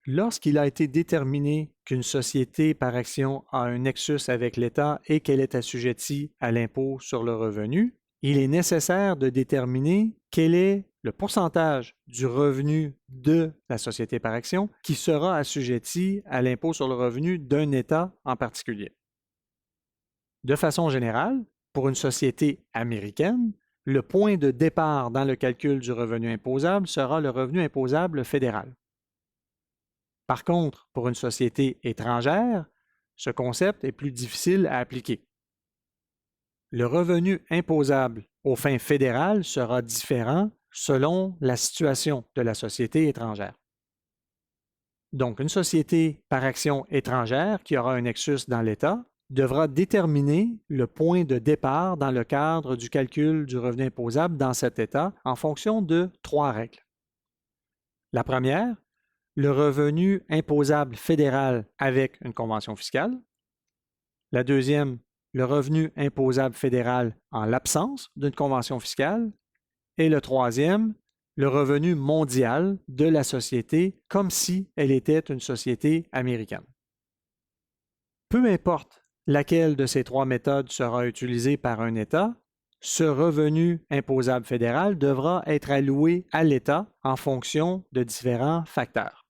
Lorsqu'il a été déterminé qu'une société par action a un nexus avec l'État et qu'elle est assujettie à l'impôt sur le revenu, il est nécessaire de déterminer quel est le pourcentage du revenu de la société par action qui sera assujetti à l'impôt sur le revenu d'un État en particulier. De façon générale, pour une société américaine, le point de départ dans le calcul du revenu imposable sera le revenu imposable fédéral. Par contre, pour une société étrangère, ce concept est plus difficile à appliquer. Le revenu imposable aux fins fédérales sera différent selon la situation de la société étrangère. Donc, une société par action étrangère qui aura un nexus dans l'État devra déterminer le point de départ dans le cadre du calcul du revenu imposable dans cet État en fonction de 3 règles. La première, le revenu imposable fédéral avec une convention fiscale. La deuxième, le revenu imposable fédéral en l'absence d'une convention fiscale. Et le troisième, le revenu mondial de la société comme si elle était une société américaine. Peu importe laquelle de ces 3 méthodes sera utilisée par un État, ce revenu imposable fédéral devra être alloué à l'État en fonction de différents facteurs.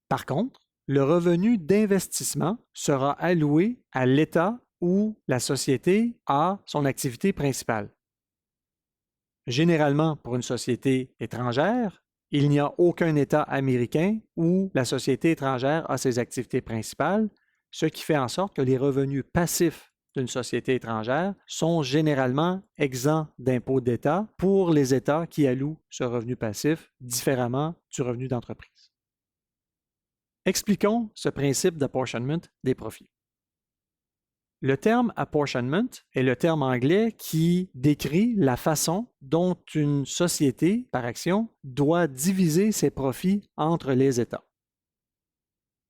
Par contre, le revenu d'investissement sera alloué à l'État où la société a son activité principale. Généralement, pour une société étrangère, il n'y a aucun État américain où la société étrangère a ses activités principales, ce qui fait en sorte que les revenus passifs d'une société étrangère sont généralement exempts d'impôts d'État pour les États qui allouent ce revenu passif différemment du revenu d'entreprise. Expliquons ce principe d'apportionnement des profits. Le terme apportionment est le terme anglais qui décrit la façon dont une société par action doit diviser ses profits entre les États.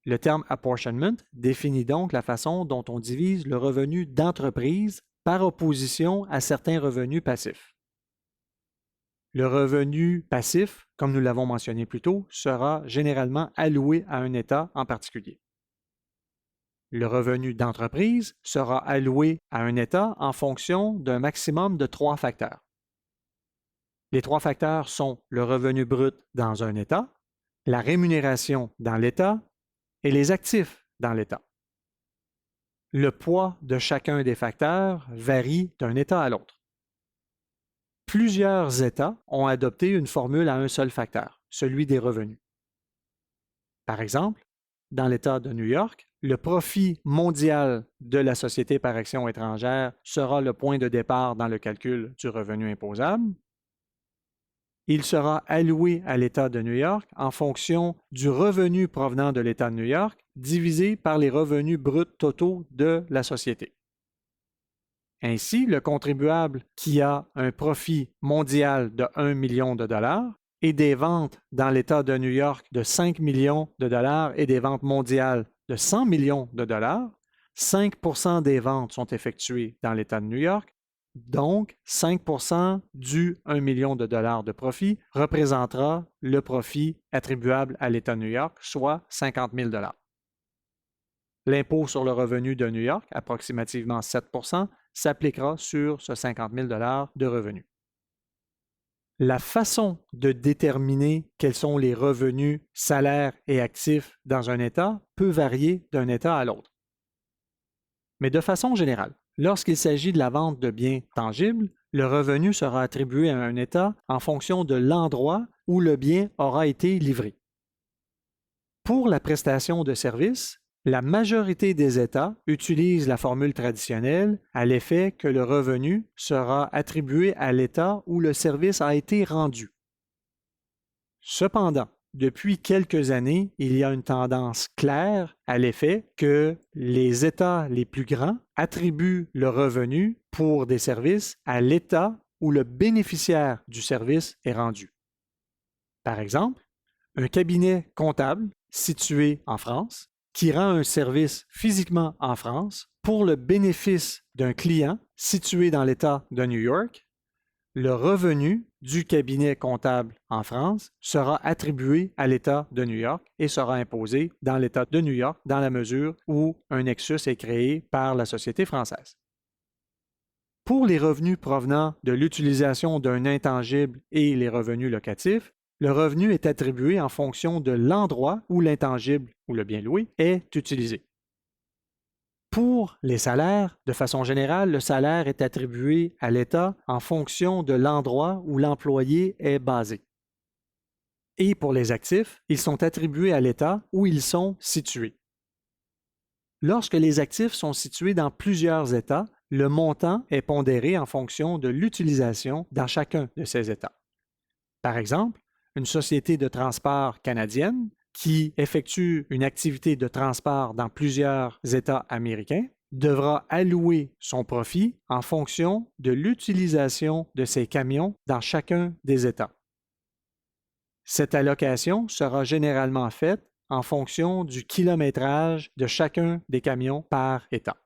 Le terme apportionment définit donc la façon dont on divise le revenu d'entreprise par opposition à certains revenus passifs. Le revenu passif, comme nous l'avons mentionné plus tôt, sera généralement alloué à un État en particulier. Le revenu d'entreprise sera alloué à un État en fonction d'un maximum de 3 facteurs. Les 3 facteurs sont le revenu brut dans un État, la rémunération dans l'État et les actifs dans l'État. Le poids de chacun des facteurs varie d'un État à l'autre. Plusieurs États ont adopté une formule à un seul facteur, celui des revenus. Par exemple, dans l'État de New York, le profit mondial de la société par action étrangère sera le point de départ dans le calcul du revenu imposable. Il sera alloué à l'État de New York en fonction du revenu provenant de l'État de New York divisé par les revenus bruts totaux de la société. Ainsi, le contribuable qui a un profit mondial de 1 million de dollars et des ventes dans l'État de New York de 5 millions de dollars et des ventes mondiales de 100 millions de dollars, 5% des ventes sont effectuées dans l'État de New York, donc 5% du 1 million de dollars de profit représentera le profit attribuable à l'État de New York, soit 50 000 dollars. L'impôt sur le revenu de New York, approximativement 7%, s'appliquera sur ce 50 000 dollars de revenus. La façon de déterminer quels sont les revenus, salaires et actifs dans un État peut varier d'un État à l'autre. Mais de façon générale, lorsqu'il s'agit de la vente de biens tangibles, le revenu sera attribué à un État en fonction de l'endroit où le bien aura été livré. Pour la prestation de services, la majorité des États utilisent la formule traditionnelle à l'effet que le revenu sera attribué à l'État où le service a été rendu. Cependant, depuis quelques années, il y a une tendance claire à l'effet que les États les plus grands attribuent le revenu pour des services à l'État où le bénéficiaire du service est rendu. Par exemple, un cabinet comptable situé en France qui rend un service physiquement en France pour le bénéfice d'un client situé dans l'État de New York le revenu du cabinet comptable en France sera attribué à l'État de New York et sera imposé dans l'État de New York dans la mesure où un nexus est créé par la société française. Pour les revenus provenant de l'utilisation d'un intangible et les revenus locatifs, le revenu est attribué en fonction de l'endroit où l'intangible ou le bien loué est utilisé. Pour les salaires, de façon générale, le salaire est attribué à l'État en fonction de l'endroit où l'employé est basé. Et pour les actifs, ils sont attribués à l'État où ils sont situés. Lorsque les actifs sont situés dans plusieurs États, le montant est pondéré en fonction de l'utilisation dans chacun de ces États. Par exemple, une société de transport canadienne qui effectue une activité de transport dans plusieurs États américains devra allouer son profit en fonction de l'utilisation de ses camions dans chacun des États. Cette allocation sera généralement faite en fonction du kilométrage de chacun des camions par État.